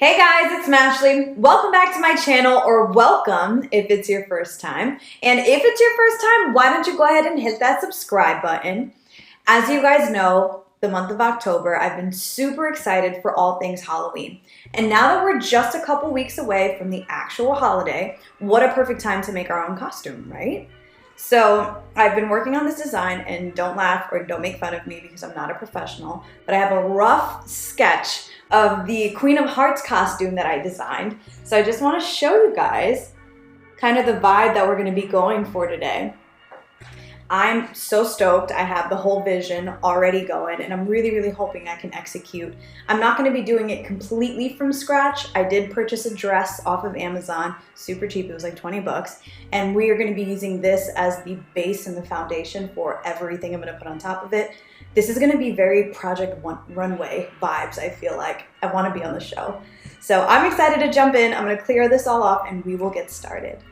Hey guys, it's Smashley. Welcome back to my channel, or welcome if it's your first time. And if it's your first time, why don't you go ahead and hit that subscribe button. As you guys know, the month of October, I've been super excited for all things Halloween. And now that we're just a couple weeks away from the actual holiday, what a perfect time to make our own costume, right? So I've been working on this design, and don't laugh or don't make fun of me because I'm not a professional, but I have a rough sketch of the Queen of Hearts costume that I designed. So I just want to show you guys kind of the vibe that we're going to be going for today. I'm so stoked. I have the whole vision already going, and I'm really hoping I can execute. I'm not going to be doing it completely from scratch. I did purchase a dress off of Amazon, super cheap. It was like 20 bucks. And we are going to be using this as the base and the foundation for everything I'm going to put on top of it. This is going to be very Project Runway vibes, I feel like. I want to be on the show. So I'm excited to jump in. I'm going to clear this all off and we will get started.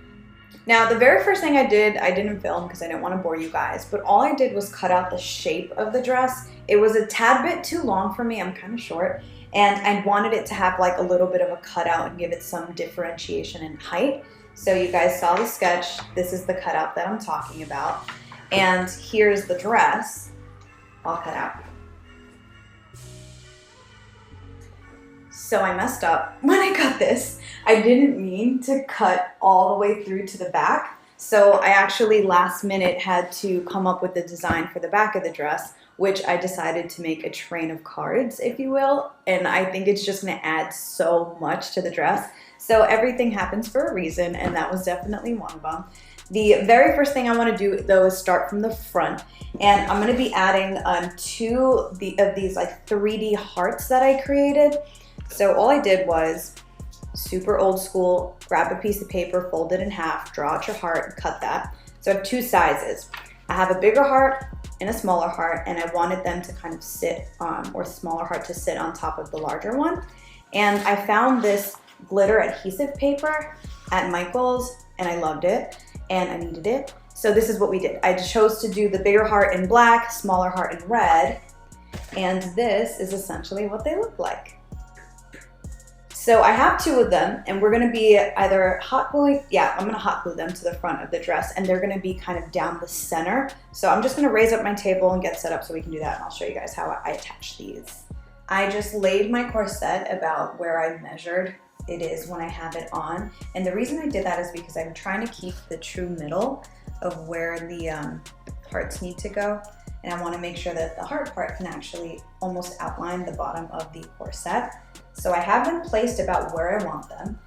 Now, the very first thing I didn't film because I didn't want to bore you guys, but all I did was cut out the shape of the dress. It was a tad bit too long for me. I'm kind of short, and I wanted it to have like a little bit of a cutout and give it some differentiation in height. So you guys saw the sketch. This is the cutout that I'm talking about. And here's the dress all cut out. So I messed up when I cut this. I didn't mean to cut all the way through to the back. So I actually last minute had to come up with the design for the back of the dress, which I decided to make a train of cards, if you will. And I think it's just gonna add so much to the dress. So everything happens for a reason, and that was definitely one of them. The very first thing I want to do though is start from the front, and I'm going to be adding two of these like 3D hearts that I created. So all I did was super old school, grab a piece of paper, fold it in half, draw out your heart, and cut that. So I have two sizes. I have a bigger heart and a smaller heart, and I wanted them to kind of sit or smaller heart to sit on top of the larger one. And I found this glitter adhesive paper at Michael's, and I loved it. And I needed it. So this is what we did. I chose to do the bigger heart in black, smaller heart in red, and this is essentially what they look like. So I have two of them, and we're gonna be either hot gluing, I'm gonna hot glue them to the front of the dress, and they're gonna be kind of down the center. So I'm just gonna raise up my table and get set up so we can do that, and I'll show you guys how I attach these. I just laid my corset about where I measured it is when I have it on. And the reason I did that is because I'm trying to keep the true middle of where the hearts need to go. And I want to make sure that the heart part can actually almost outline the bottom of the corset. So I have them placed about where I want them.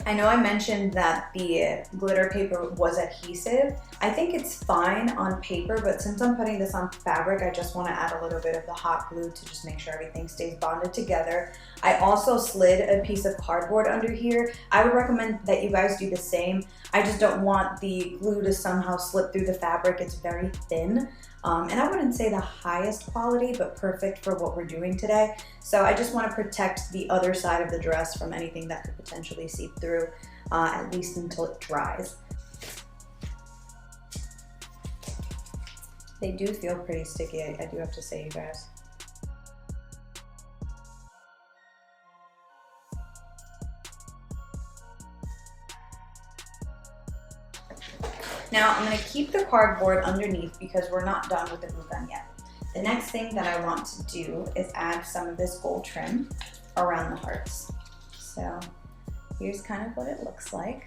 I know I mentioned that the glitter paper was adhesive. I think it's fine on paper, but since I'm putting this on fabric, I just want to add a little bit of the hot glue to just make sure everything stays bonded together. I also slid a piece of cardboard under here. I would recommend that you guys do the same. I just don't want the glue to somehow slip through the fabric. It's very thin. And I wouldn't say the highest quality, but perfect for what we're doing today. So I just want to protect the other side of the dress from anything that could potentially seep through, at least until it dries. They do feel pretty sticky, I do have to say, you guys. Now I'm going to keep the cardboard underneath because we're not done with the glue gun yet. The next thing that I want to do is add some of this gold trim around the hearts. So here's kind of what it looks like.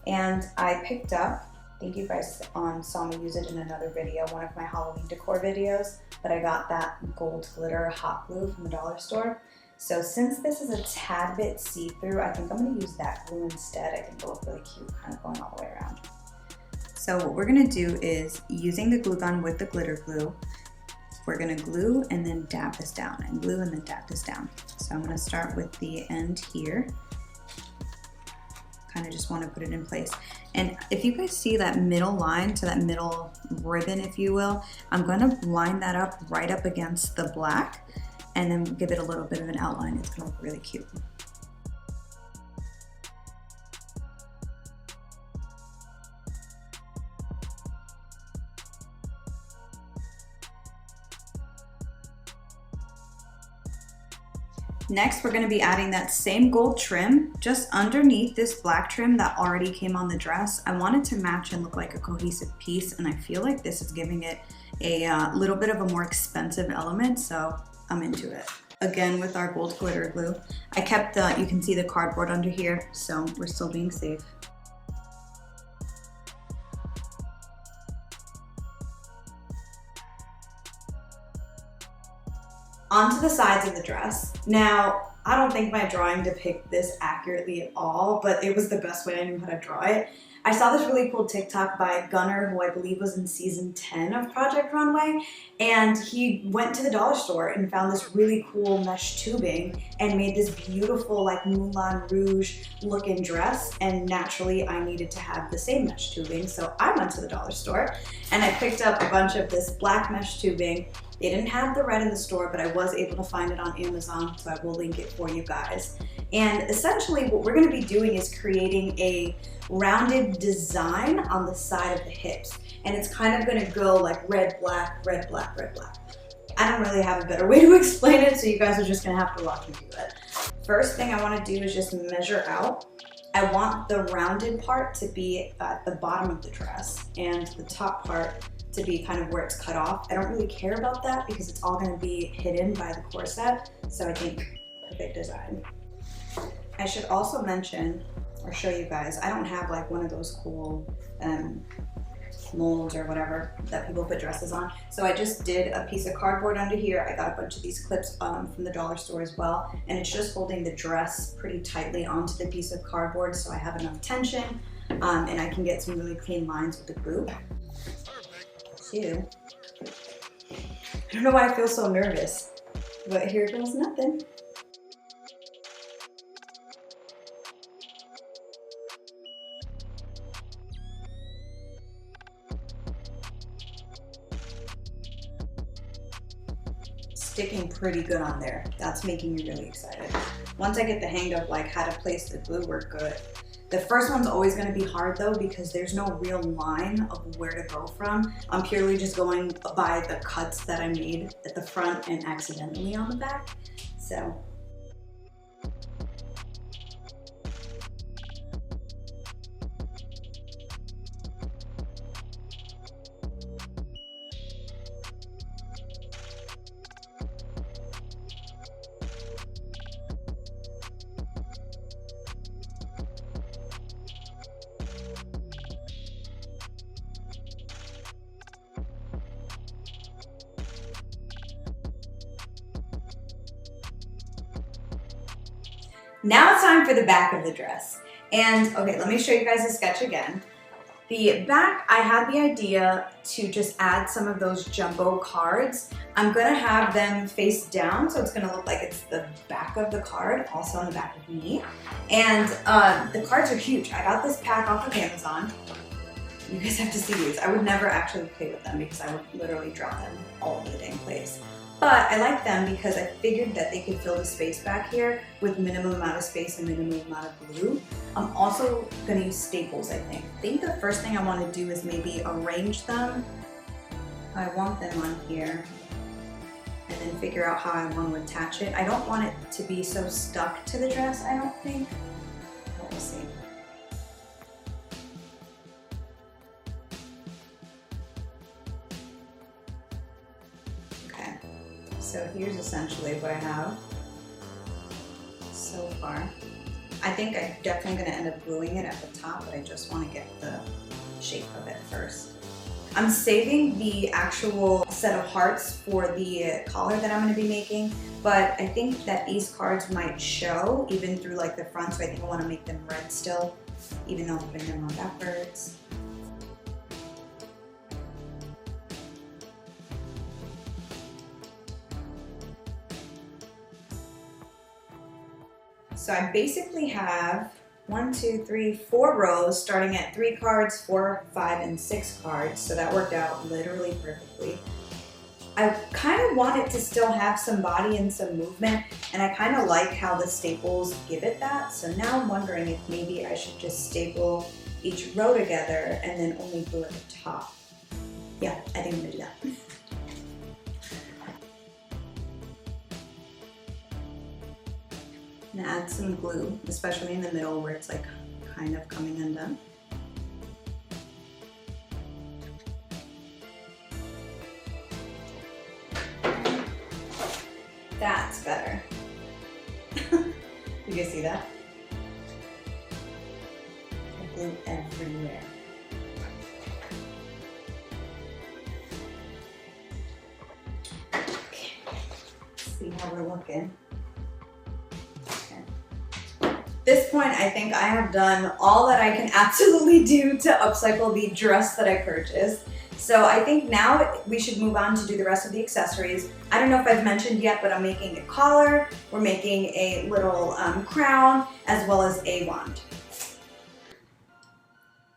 And I picked up, I think you guys saw me use it in another video, one of my Halloween decor videos, but I got that gold glitter hot glue from the dollar store. So since this is a tad bit see-through, I think I'm going to use that glue instead. I think it'll look really cute kind of going all the way around. So what we're gonna do is, using the glue gun with the glitter glue, we're gonna glue and then dab this down, and glue and then dab this down. So I'm gonna start with the end here. Kind of just wanna put it in place. And if you guys see that middle line, to that middle ribbon, if you will, I'm gonna line that up right up against the black and then give it a little bit of an outline. It's gonna look really cute. Next, we're gonna be adding that same gold trim just underneath this black trim that already came on the dress. I want it to match and look like a cohesive piece, and I feel like this is giving it a little bit of a more expensive element, so I'm into it. Again, with our gold glitter glue. I kept you can see the cardboard under here, so we're still being safe. Onto the sides of the dress. Now, I don't think my drawing depicts this accurately at all, but it was the best way I knew how to draw it. I saw this really cool TikTok by Gunnar, who I believe was in season 10 of Project Runway, and he went to the dollar store and found this really cool mesh tubing and made this beautiful like Moulin Rouge looking dress, and naturally I needed to have the same mesh tubing, so I went to the dollar store and I picked up a bunch of this black mesh tubing. They didn't have the red in the store, but I was able to find it on Amazon, so I will link it for you guys. And essentially what we're gonna be doing is creating a rounded design on the side of the hips. And it's kind of gonna go like red, black, red, black, red, black. I don't really have a better way to explain it, so you guys are just gonna have to watch me do it. First thing I wanna do is just measure out. I want the rounded part to be at the bottom of the dress and the top part to be kind of where it's cut off. I don't really care about that because it's all gonna be hidden by the corset, so I think perfect design. I should also mention, or show you guys, I don't have like one of those cool molds or whatever that people put dresses on. So I just did a piece of cardboard under here. I got a bunch of these clips from the dollar store as well, and it's just holding the dress pretty tightly onto the piece of cardboard so I have enough tension and I can get some really clean lines with the glue. Too. I don't know why I feel so nervous, but here goes nothing. Sticking pretty good on there. That's making me really excited. Once I get the hang of like how to place the glue, we're good. The first one's always gonna be hard though because there's no real line of where to go from. I'm purely just going by the cuts that I made at the front and accidentally on the back. So. Now it's time for the back of the dress. And okay, let me show you guys the sketch again. The back, I had the idea to just add some of those jumbo cards. I'm gonna have them face down, so it's gonna look like it's the back of the card, also on the back of me. And the cards are huge. I got this pack off of Amazon. You guys have to see these. I would never actually play with them because I would literally drop them all over the dang place. But I like them because I figured that they could fill the space back here with minimum amount of space and minimum amount of glue. I'm also gonna use staples, I think. I think the first thing I wanna do is maybe arrange them. I want them on here and then figure out how I want to attach it. I don't want it to be so stuck to the dress, I don't think. We'll see. So here's essentially what I have so far. I think I'm definitely gonna end up gluing it at the top, but I just wanna get the shape of it first. I'm saving the actual set of hearts for the collar that I'm gonna be making, but I think that these cards might show even through like the front, so I think I wanna make them red still, even though I'm putting them on backwards. So I basically have 4 rows starting at 3 cards, 4, 5, and 6 cards. So that worked out literally perfectly. I kind of want it to still have some body and some movement, and I kind of like how the staples give it that. So now I'm wondering if maybe I should just staple each row together and then only glue at the top. Yeah, I think I'm gonna do that. some glue, especially in the middle where it's like kind of coming undone. That's better. You guys see that? Glue everywhere. Okay, see how we're looking. Okay. At this point, I think I have done all that I can absolutely do to upcycle the dress that I purchased. So I think now we should move on to do the rest of the accessories. I don't know if I've mentioned yet, but I'm making a collar, we're making a little crown, as well as a wand.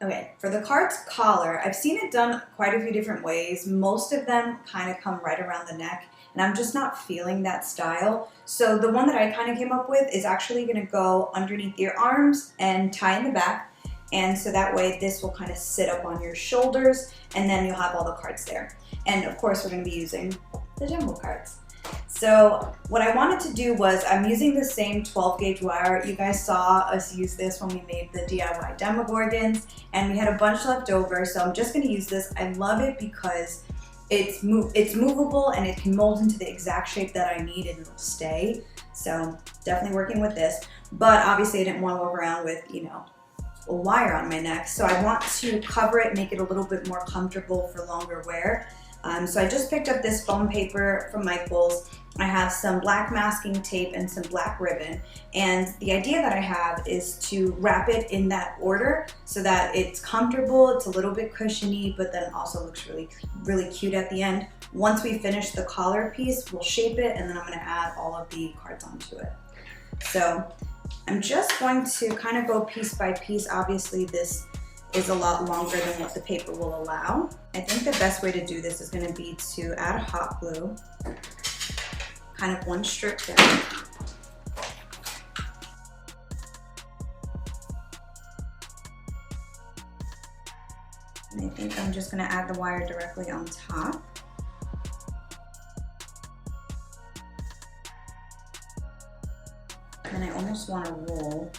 Okay, for the cart's collar, I've seen it done quite a few different ways. Most of them kind of come right around the neck, and I'm just not feeling that style. So the one that I kind of came up with is actually gonna go underneath your arms and tie in the back. And so that way this will kind of sit up on your shoulders, and then you'll have all the cards there. And of course we're gonna be using the jumbo cards. So what I wanted to do was, I'm using the same 12 gauge wire. You guys saw us use this when we made the DIY Demogorgons, and we had a bunch left over, so I'm just gonna use this. I love it because it's movable and it can mold into the exact shape that I need and it'll stay. So definitely working with this, but obviously I didn't want to walk around with, you know, a wire on my neck. So I want to cover it, make it a little bit more comfortable for longer wear. So I just picked up this foam paper from Michael's. I have some black masking tape and some black ribbon. And the idea that I have is to wrap it in that order so that it's comfortable, it's a little bit cushiony, but then also looks really, really cute at the end. Once we finish the collar piece, we'll shape it, and then I'm gonna add all of the cards onto it. So I'm just going to kind of go piece by piece. Obviously this is a lot longer than what the paper will allow. I think the best way to do this is going to be to add hot glue, kind of one strip down. And I think I'm just going to add the wire directly on top. And I almost want to roll.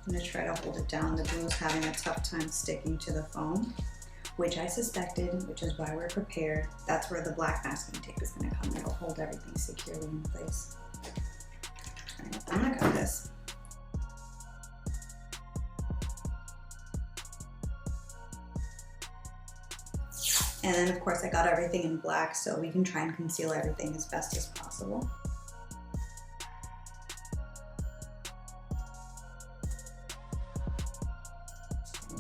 I'm going to try to hold it down. The glue is having a tough time sticking to the foam, which I suspected, which is why we're prepared. That's where the black masking tape is going to come. It'll hold everything securely in place. All right, I'm going to cut this. And then of course I got everything in black, so we can try and conceal everything as best as possible.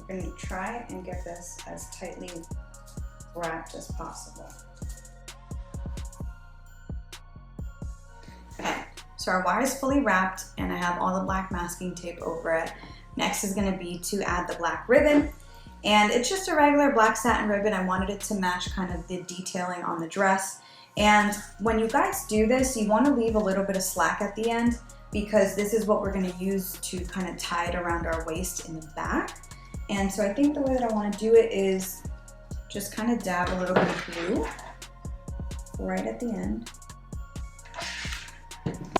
We're going to try and get this as tightly wrapped as possible. Okay, so our wire is fully wrapped and I have all the black masking tape over it. Next is going to be to add the black ribbon. And it's just a regular black satin ribbon. I wanted it to match kind of the detailing on the dress. And when you guys do this, you want to leave a little bit of slack at the end, because this is what we're going to use to kind of tie it around our waist in the back. And so I think the way that I want to do it is just kind of dab a little bit of glue right at the end.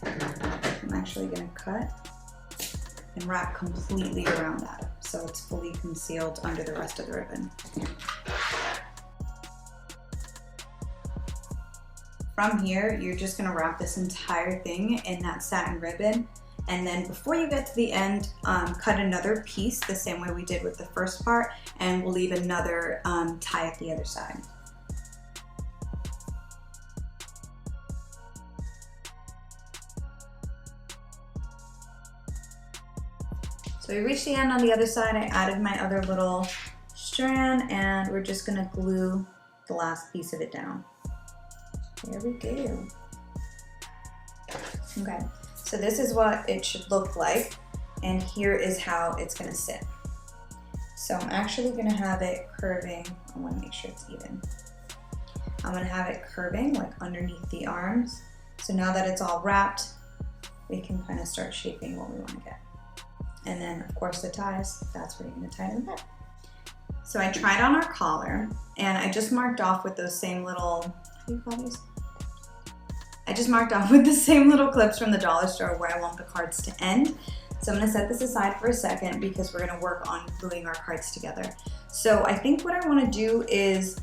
I'm actually going to cut and wrap completely around that, so it's fully concealed under the rest of the ribbon. From here, you're just gonna wrap this entire thing in that satin ribbon, and then before you get to the end, cut another piece the same way we did with the first part, and we'll leave another tie at the other side. So we reached the end on the other side. I added my other little strand, and we're just gonna glue the last piece of it down. There we go. Okay, so this is what it should look like, and here is how it's gonna sit. So I'm actually gonna have it curving. I wanna make sure it's even. I'm gonna have it curving like underneath the arms. So now that it's all wrapped, we can kind of start shaping what we wanna get. And then of course the ties, that's where you're gonna tie them back. So I tried on our collar, and I just marked off with those same little What do you call these? I just marked off with the same little clips from the dollar store where I want the cards to end. So I'm gonna set this aside for a second because we're gonna work on gluing our cards together. So I think what I wanna do is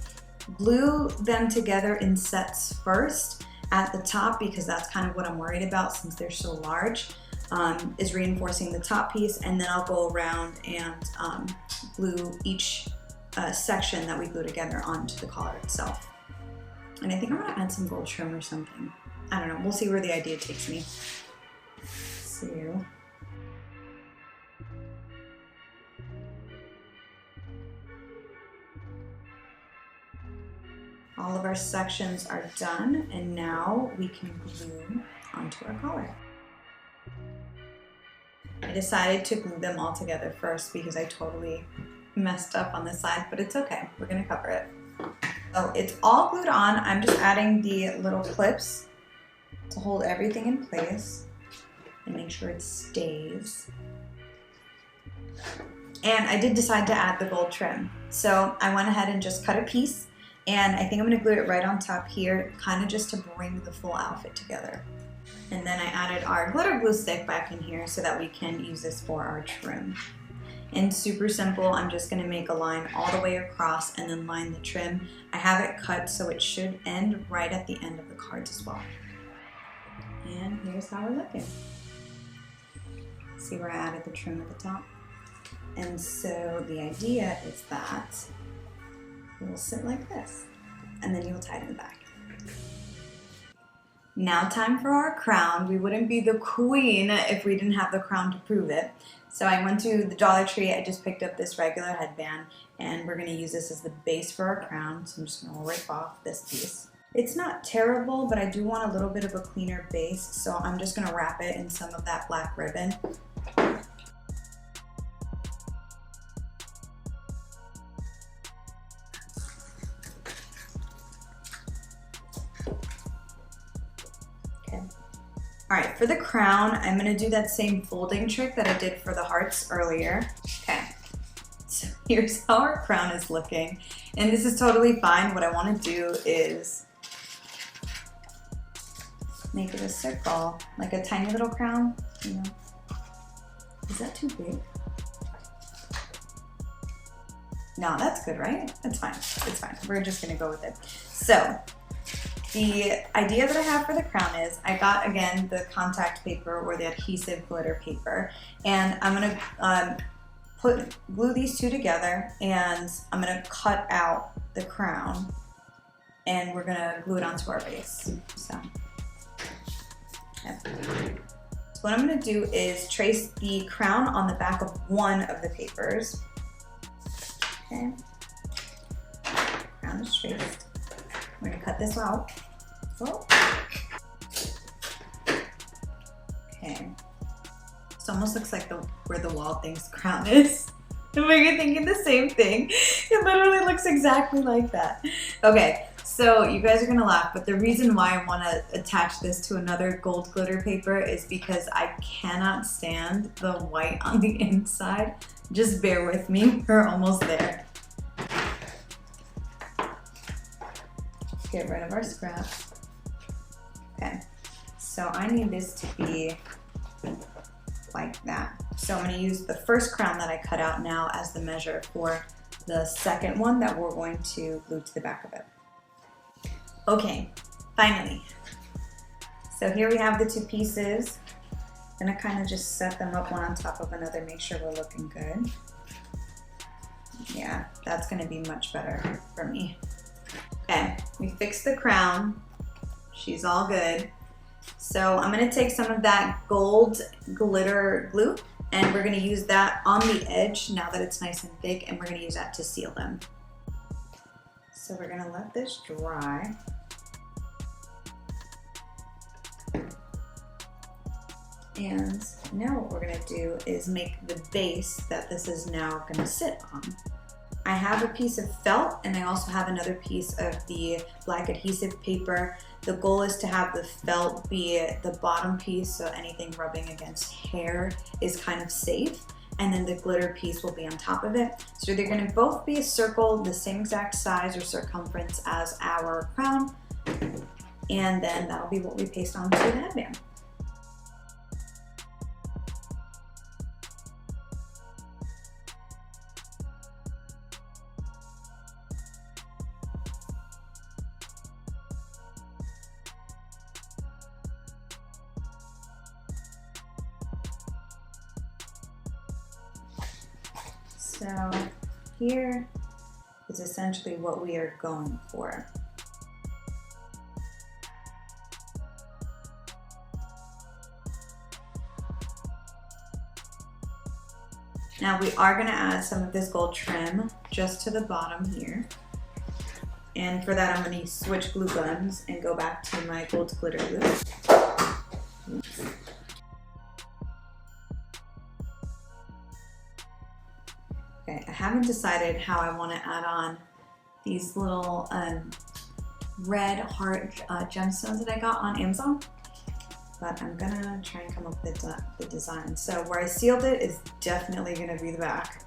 glue them together in sets first at the top, because that's kind of what I'm worried about since they're so large, is reinforcing the top piece, and then I'll go around and glue each section that we glue together onto the collar itself. And I think I'm gonna add some gold trim or something. I don't know, we'll see where the idea takes me. So, all of our sections are done, and now we can glue onto our collar. I decided to glue them all together first because I totally messed up on this side, but it's okay, we're gonna cover it. So it's all glued on. I'm just adding the little clips to hold everything in place and make sure it stays. And I did decide to add the gold trim. So I went ahead and just cut a piece, and I think I'm gonna glue it right on top here, kind of just to bring the full outfit together. And then I added our glitter glue stick back in here so that we can use this for our trim. And super simple, I'm just gonna make a line all the way across and then line the trim. I have it cut so it should end right at the end of the cards as well. And here's how we're looking. See where I added the trim at the top? And so the idea is that it will sit like this, and then you'll tie it in the back. Now time for our crown. We wouldn't be the queen if we didn't have the crown to prove it. So I went to the Dollar Tree, I just picked up this regular headband, and we're gonna use this as the base for our crown. So I'm just gonna rip off this piece. It's not terrible, but I do want a little bit of a cleaner base, so I'm just gonna wrap it in some of that black ribbon. All right, for the crown, I'm gonna do that same folding trick that I did for the hearts earlier. Okay, so here's how our crown is looking. And this is totally fine. What I wanna do is make it a circle, like a tiny little crown, you know. Is that too big? No, that's good, right? That's fine, it's fine. We're just gonna go with it. So, the idea that I have for the crown is I got, again, the contact paper or the adhesive glitter paper, and I'm gonna glue these two together, and I'm gonna cut out the crown, and we're gonna glue it onto our base. So what I'm gonna do is trace the crown on the back of one of the papers. Okay, crown is traced. We're gonna cut this out. Oh. Okay. This almost looks like where the wall thinks crown is. Am I thinking the same thing? It literally looks exactly like that. Okay, so you guys are gonna laugh, but the reason why I wanna attach this to another gold glitter paper is because I cannot stand the white on the inside. Just bear with me, we're almost there. Get rid of our scraps. Okay, so I need this to be like that. So I'm gonna use the first crown that I cut out now as the measure for the second one that we're going to glue to the back of it. Okay, finally. So here we have the two pieces. I'm gonna kind of just set them up one on top of another, make sure we're looking good. Yeah, that's gonna be much better for me. Okay, we fixed the crown. She's all good. So I'm gonna take some of that gold glitter glue, and we're gonna use that on the edge now that it's nice and thick, and we're gonna use that to seal them. So we're gonna let this dry. And now what we're gonna do is make the base that this is now gonna sit on. I have a piece of felt, and I also have another piece of the black adhesive paper. The goal is to have the felt be the bottom piece, so anything rubbing against hair is kind of safe, and then the glitter piece will be on top of it. So they're gonna both be a circle, the same exact size or circumference as our crown, And then that'll be what we paste onto the headband. So here is essentially what we are going for. Now we are going to add some of this gold trim just to the bottom here. And for that I'm going to switch glue guns and go back to my gold glitter glue. Oops. Okay, I haven't decided how I want to add on these little red heart gemstones that I got on Amazon, but I'm gonna try and come up with the design. So where I sealed it is definitely gonna be the back.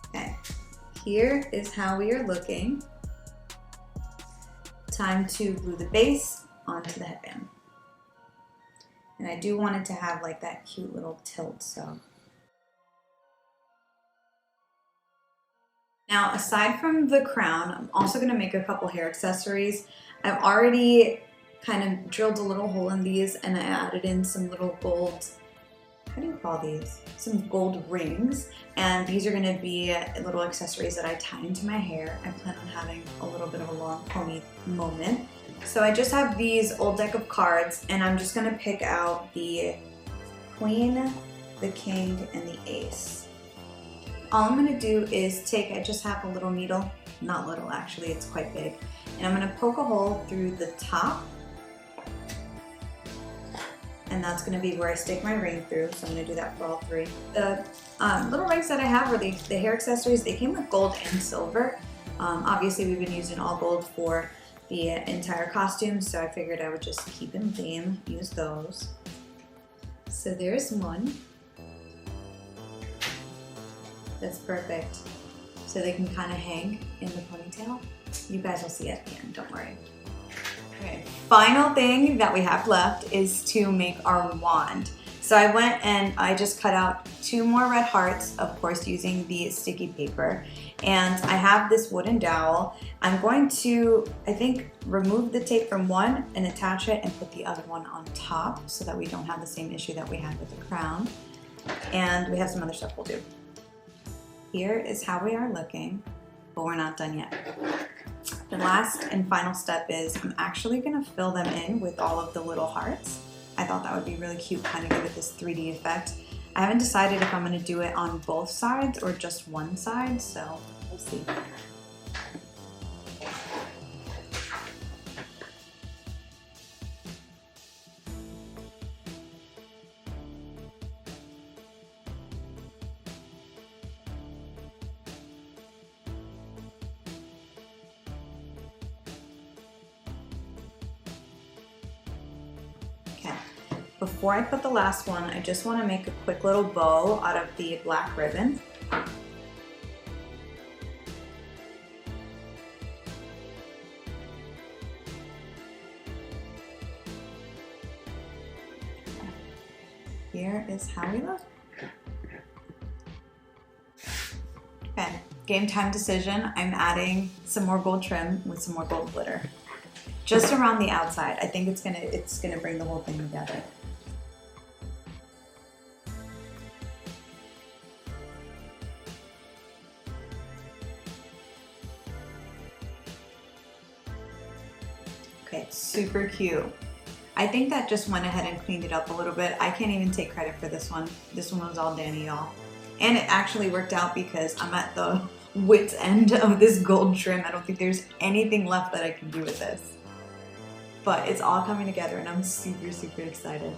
Okay, here is how we are looking. Time to glue the base onto the headband. And I do want it to have like that cute little tilt, so. Now, aside from the crown, I'm also gonna make a couple hair accessories. I've already kind of drilled a little hole in these and I added in some little gold, how do you call these? Some gold rings. And these are gonna be little accessories that I tie into my hair. I plan on having a little bit of a long pony moment. So I just have these old deck of cards and I'm just gonna pick out the queen, the king, and the ace. All I'm gonna do is I just have a little needle, not little actually, it's quite big. And I'm gonna poke a hole through the top. And that's gonna be where I stick my ring through, so I'm gonna do that for all three. The little rings that I have are the hair accessories. They came with gold and silver. Obviously we've been using all gold for the entire costume, so I figured I would just keep in theme, use those. So there's one. That's perfect. So they can kind of hang in the ponytail. You guys will see at the end, don't worry. Okay, final thing that we have left is to make our wand. So I went and I just cut out 2 more red hearts, of course using the sticky paper. And I have this wooden dowel. I'm going to, I think, remove the tape from one and attach it and put the other one on top so that we don't have the same issue that we had with the crown. And we have some other stuff we'll do. Here is how we are looking, but we're not done yet. The last and final step is I'm actually gonna fill them in with all of the little hearts. I thought that would be really cute, kind of give it this 3D effect. I haven't decided if I'm gonna do it on both sides or just one side, so we'll see. Before I put the last one, I just want to make a quick little bow out of the black ribbon. Here is how we look. Okay, game time decision. I'm adding some more gold trim with some more gold glitter. Just around the outside. I think it's gonna bring the whole thing together. Okay, super cute. I think that just went ahead and cleaned it up a little bit. I can't even take credit for this one. This one was all Danny, y'all. And it actually worked out because I'm at the wit's end of this gold trim. I don't think there's anything left that I can do with this. But it's all coming together and I'm super, super excited.